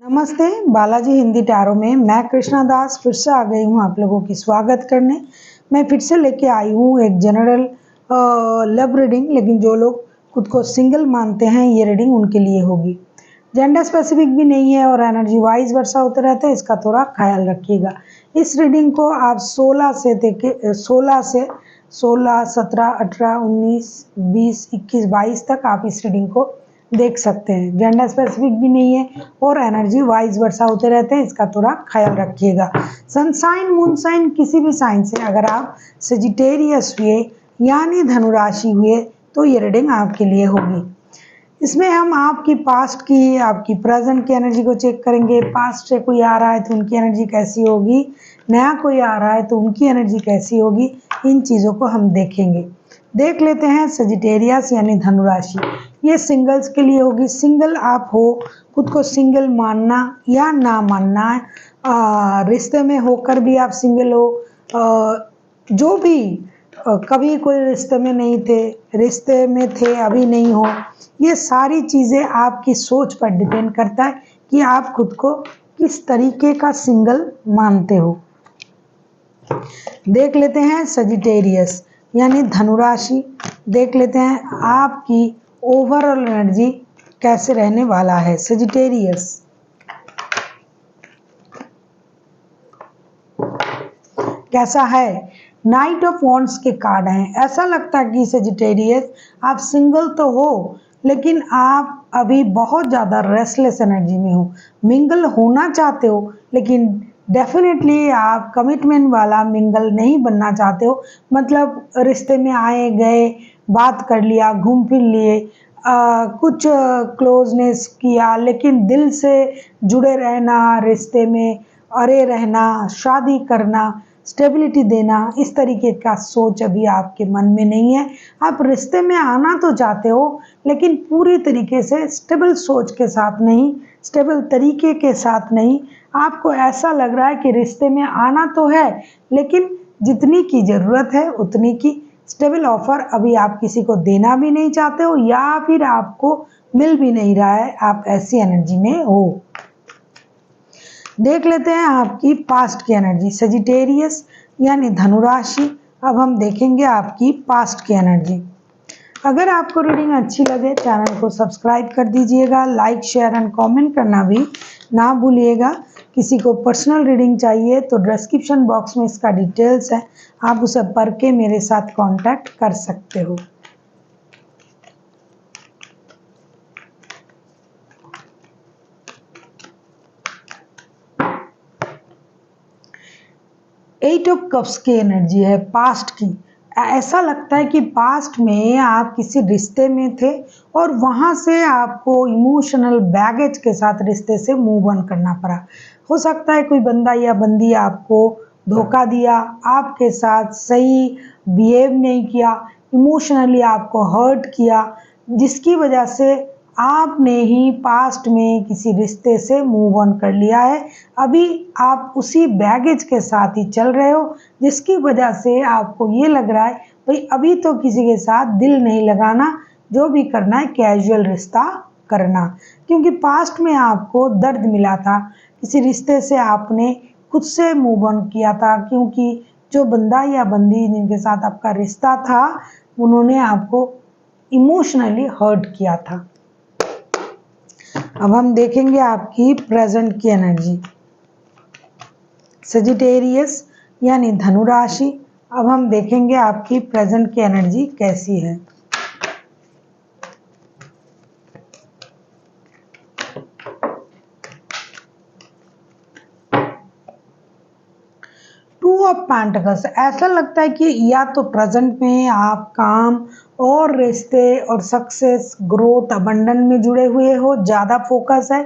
नमस्ते, बालाजी हिंदी टैरो में मैं कृष्णा दास फिर से आ गई हूँ आप लोगों की स्वागत करने। मैं फिर से लेके आई हूँ एक जनरल लव रीडिंग, लेकिन जो लोग खुद को सिंगल मानते हैं ये रीडिंग उनके लिए होगी। जेंडर स्पेसिफिक भी नहीं है और एनर्जी वाइज वर्षा होते रहते हैं, इसका थोड़ा ख्याल रखिएगा। इस रीडिंग को आप 16 से 17, 18, 19, 20, 21, 22 तक आप इस रीडिंग को देख सकते हैं। जेंडर स्पेसिफिक भी नहीं है और एनर्जी वाइज वर्षा होते रहते हैं, इसका थोड़ा ख्याल रखिएगा। सनसाइन मून साइन किसी भी साइन से अगर आप सेजिटेरियस हुए यानी धनुराशि हुए तो ये रीडिंग आपके लिए होगी। इसमें हम आपकी पास्ट की, आपकी प्रेजेंट की एनर्जी को चेक करेंगे। पास्ट से कोई आ रहा है तो उनकी एनर्जी कैसी होगी, नया कोई आ रहा है तो उनकी एनर्जी कैसी होगी, इन चीज़ों को हम देखेंगे। देख लेते हैं सेजिटेरियस यानी धनुराशि, ये सिंगल्स के लिए होगी। सिंगल आप हो, खुद को सिंगल मानना या ना मानना, रिश्ते में होकर भी आप सिंगल हो, जो भी कभी कोई रिश्ते में नहीं थे, रिश्ते में थे अभी नहीं हो, ये सारी चीज़ें आपकी सोच पर डिपेंड करता है कि आप खुद को किस तरीके का सिंगल मानते हो। देख लेते हैं सेजिटेरियस यानी धनुराशि, देख लेते हैं आपकी ओवरऑल एनर्जी कैसे रहने वाला है। सेजिटेरियस कैसा है, नाइट ऑफ वॉन्ड्स के कार्ड हैं। ऐसा लगता है कि सेजिटेरियस आप सिंगल तो हो लेकिन आप अभी बहुत ज़्यादा रेस्टलेस एनर्जी में हो। मिंगल होना चाहते हो लेकिन डेफिनेटली आप कमिटमेंट वाला मिंगल नहीं बनना चाहते हो। मतलब रिश्ते में आए गए, बात कर लिया, घूम फिर लिए, कुछ क्लोजनेस किया, लेकिन दिल से जुड़े रहना, रिश्ते में अरे रहना, शादी करना, स्टेबिलिटी देना, इस तरीके का सोच अभी आपके मन में नहीं है। आप रिश्ते में आना तो चाहते हो लेकिन पूरी तरीके से स्टेबल सोच के साथ नहीं, स्टेबल तरीके के साथ नहीं। आपको ऐसा लग रहा है कि रिश्ते में आना तो है लेकिन जितनी की ज़रूरत है उतनी की स्टेबल ऑफर अभी आप किसी को देना भी नहीं चाहते हो या फिर आपको मिल भी नहीं रहा है, आप ऐसी एनर्जी में हो। देख लेते हैं आपकी पास्ट की एनर्जी, सेजिटेरियस यानी धनुराशि। अब हम देखेंगे आपकी पास्ट की एनर्जी। अगर आपको रीडिंग अच्छी लगे चैनल को सब्सक्राइब कर दीजिएगा, लाइक शेयर एंड कमेंट करना भी ना भूलिएगा। किसी को पर्सनल रीडिंग चाहिए तो डिस्क्रिप्शन बॉक्स में इसका डिटेल्स है, आप उसे पढ़ के मेरे साथ कांटेक्ट कर सकते हो। एट ऑफ कप्स की एनर्जी है पास्ट की। ऐसा लगता है कि पास्ट में आप किसी रिश्ते में थे और वहाँ से आपको इमोशनल बैगेज के साथ रिश्ते से मूव ऑन करना पड़ा। हो सकता है कोई बंदा या बंदी आपको धोखा दिया, आपके साथ सही बिहेव नहीं किया, इमोशनली आपको हर्ट किया, जिसकी वजह से आपने ही पास्ट में किसी रिश्ते से मूव ऑन कर लिया है। अभी आप उसी बैगेज के साथ ही चल रहे हो जिसकी वजह से आपको ये लग रहा है भाई अभी तो किसी के साथ दिल नहीं लगाना, जो भी करना है कैजुअल रिश्ता करना। क्योंकि पास्ट में आपको दर्द मिला था, किसी रिश्ते से आपने खुद से मूव ऑन किया था, क्योंकि जो बंदा या बंदी जिनके साथ आपका रिश्ता था उन्होंने आपको इमोशनली हर्ट किया था। अब हम देखेंगे आपकी प्रेजेंट की एनर्जी, सेजिटेरियस यानी धनुराशि। अब हम देखेंगे आपकी प्रेजेंट की एनर्जी कैसी है। टू ऑफ पेंटिकल्स, ऐसा लगता है कि या तो प्रेजेंट में आप काम और रिश्ते और सक्सेस, ग्रोथ, अबंडन में जुड़े हुए हो, ज़्यादा फोकस है,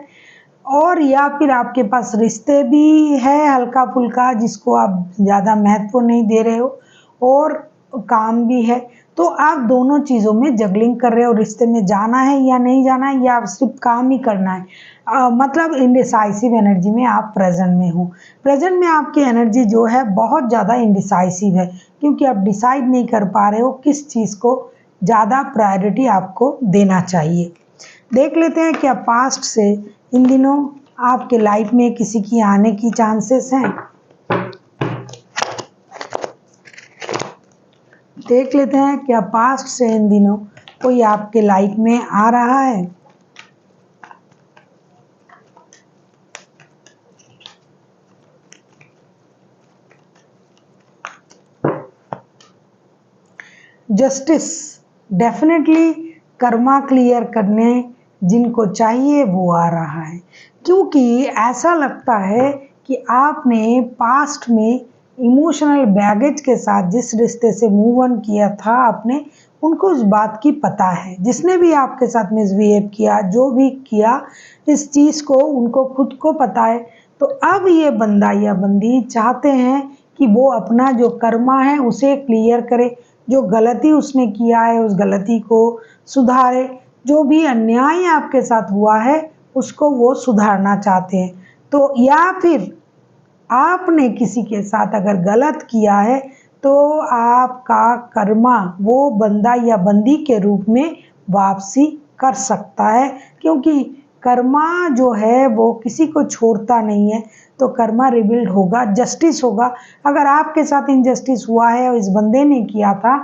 और या फिर आपके पास रिश्ते भी है हल्का फुल्का जिसको आप ज़्यादा महत्व नहीं दे रहे हो, और काम भी है। तो आप दोनों चीज़ों में जगलिंग कर रहे हो, रिश्ते में जाना है या नहीं जाना है, या सिर्फ काम ही करना है। मतलब इनडिसाइसिव एनर्जी में आप प्रेजेंट में हो। प्रेजेंट में आपकी एनर्जी जो है बहुत ज़्यादा इनडिसाइसिव है, क्योंकि आप डिसाइड नहीं कर पा रहे हो किस चीज़ को ज़्यादा प्रायोरिटी आपको देना चाहिए। देख लेते हैं क्या पास्ट से इन दिनों आपके लाइफ में किसी की आने की चांसेस हैं। देख लेते हैं क्या पास्ट से इन दिनों कोई आपके लाइफ में आ रहा है। जस्टिस, डेफिनेटली कर्मा क्लियर करने जिनको चाहिए वो आ रहा है, क्योंकि ऐसा लगता है कि आपने पास्ट में इमोशनल बैगेज के साथ जिस रिश्ते से मूव ऑन किया था आपने, उनको उस बात की पता है। जिसने भी आपके साथ मिसबिहेव किया, जो भी किया, इस चीज़ को उनको खुद को पता है। तो अब ये बंदा या बंदी चाहते हैं कि वो अपना जो कर्मा है उसे क्लियर करे, जो गलती उसने किया है उस गलती को सुधारे, जो भी अन्याय आपके साथ हुआ है उसको वो सुधारना चाहते हैं। तो या फिर आपने किसी के साथ अगर गलत किया है तो आपका कर्मा वो बंदा या बंदी के रूप में वापसी कर सकता है, क्योंकि कर्मा जो है वो किसी को छोड़ता नहीं है। तो कर्मा रिबिल्ड होगा, जस्टिस होगा। अगर आपके साथ इनजस्टिस हुआ है और इस बंदे ने किया था,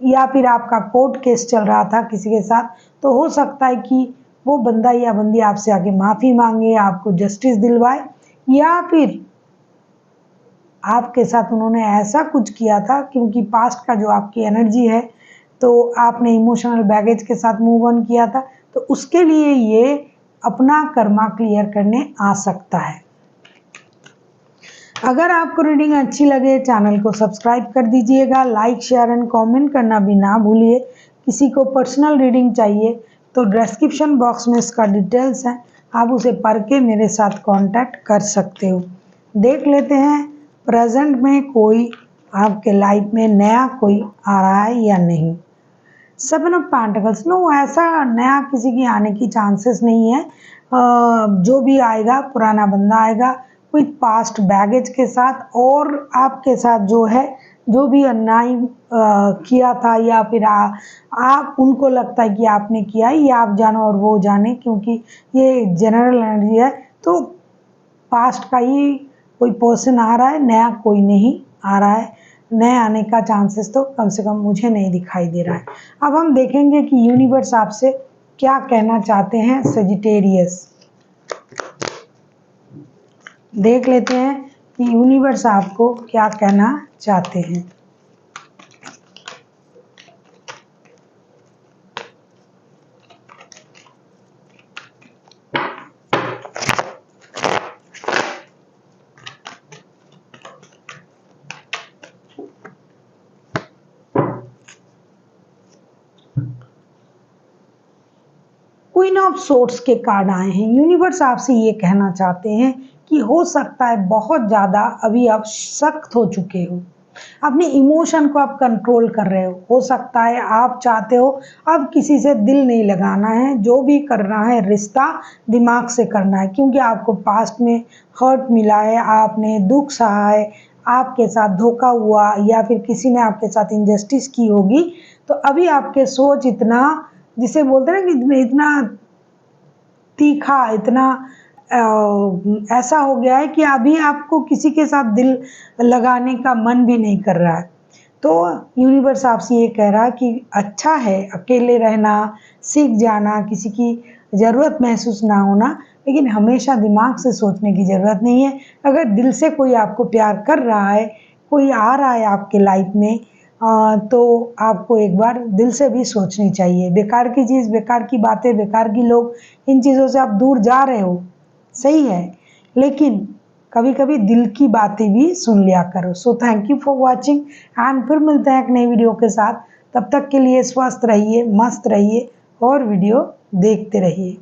या फिर आपका कोर्ट केस चल रहा था किसी के साथ, तो हो सकता है कि वो बंदा या बंदी आपसे आके माफ़ी मांगे, आपको जस्टिस दिलवाए, या फिर आपके साथ उन्होंने ऐसा कुछ किया था, क्योंकि पास्ट का जो आपकी एनर्जी है तो आपने इमोशनल बैगेज के साथ मूव ऑन किया था, तो उसके लिए ये अपना कर्मा क्लियर करने आ सकता है। अगर आपको रीडिंग अच्छी लगे चैनल को सब्सक्राइब कर दीजिएगा, लाइक शेयर एंड कमेंट करना भी ना भूलिए। किसी को पर्सनल रीडिंग चाहिए तो डिस्क्रिप्शन बॉक्स में इसका डिटेल्स है, आप उसे पढ़ के मेरे साथ कांटेक्ट कर सकते हो। देख लेते हैं प्रेजेंट में कोई आपके लाइफ में नया कोई आ रहा है या नहीं। सेवन ऑफ पेंटिकल्स, नो, ऐसा नया किसी की आने की चांसेस नहीं है। जो भी आएगा पुराना बंदा आएगा विथ पास्ट बैगेज के साथ, और आपके साथ जो है जो भी अन्याय किया था, या फिर आप उनको लगता है कि आपने किया है, ये आप जानो और वो जाने, क्योंकि ये जनरल एनर्जी है। तो पास्ट का ही कोई पर्सन आ रहा है, नया कोई नहीं आ रहा है। नए आने का चांसेस तो कम से कम मुझे नहीं दिखाई दे रहा है। अब हम देखेंगे कि यूनिवर्स आपसे क्या कहना चाहते हैं सजिटेरियस। देख लेते हैं कि यूनिवर्स आपको क्या कहना चाहते हैं। क्वीन ऑफ सोर्ड्स के कार्ड आए हैं। यूनिवर्स आपसे ये कहना चाहते हैं कि हो सकता है बहुत ज़्यादा अभी आप सख्त हो चुके हो, अपने इमोशन को आप कंट्रोल कर रहे हो सकता है आप चाहते हो अब किसी से दिल नहीं लगाना है, जो भी करना है रिश्ता दिमाग से करना है, क्योंकि आपको पास्ट में हर्ट मिला है, आपने दुख सहा है, आपके साथ धोखा हुआ, या फिर किसी ने आपके साथ इनजस्टिस की होगी। तो अभी आपके सोच इतना, जिसे बोलते हैं ना कि इतना तीखा, इतना ऐसा हो गया है कि अभी आपको किसी के साथ दिल लगाने का मन भी नहीं कर रहा है। तो यूनिवर्स आपसे ये कह रहा है कि अच्छा है अकेले रहना, सीख जाना, किसी की ज़रूरत महसूस ना होना, लेकिन हमेशा दिमाग से सोचने की ज़रूरत नहीं है। अगर दिल से कोई आपको प्यार कर रहा है, कोई आ रहा है आपके लाइफ में, तो आपको एक बार दिल से भी सोचनी चाहिए। बेकार की चीज़, बेकार की बातें, बेकार की लोग, इन चीज़ों से आप दूर जा रहे हो, सही है, लेकिन कभी कभी दिल की बातें भी सुन लिया करो। So thank you for watching, and फिर मिलते हैं एक नई वीडियो के साथ। तब तक के लिए स्वस्थ रहिए, मस्त रहिए और वीडियो देखते रहिए।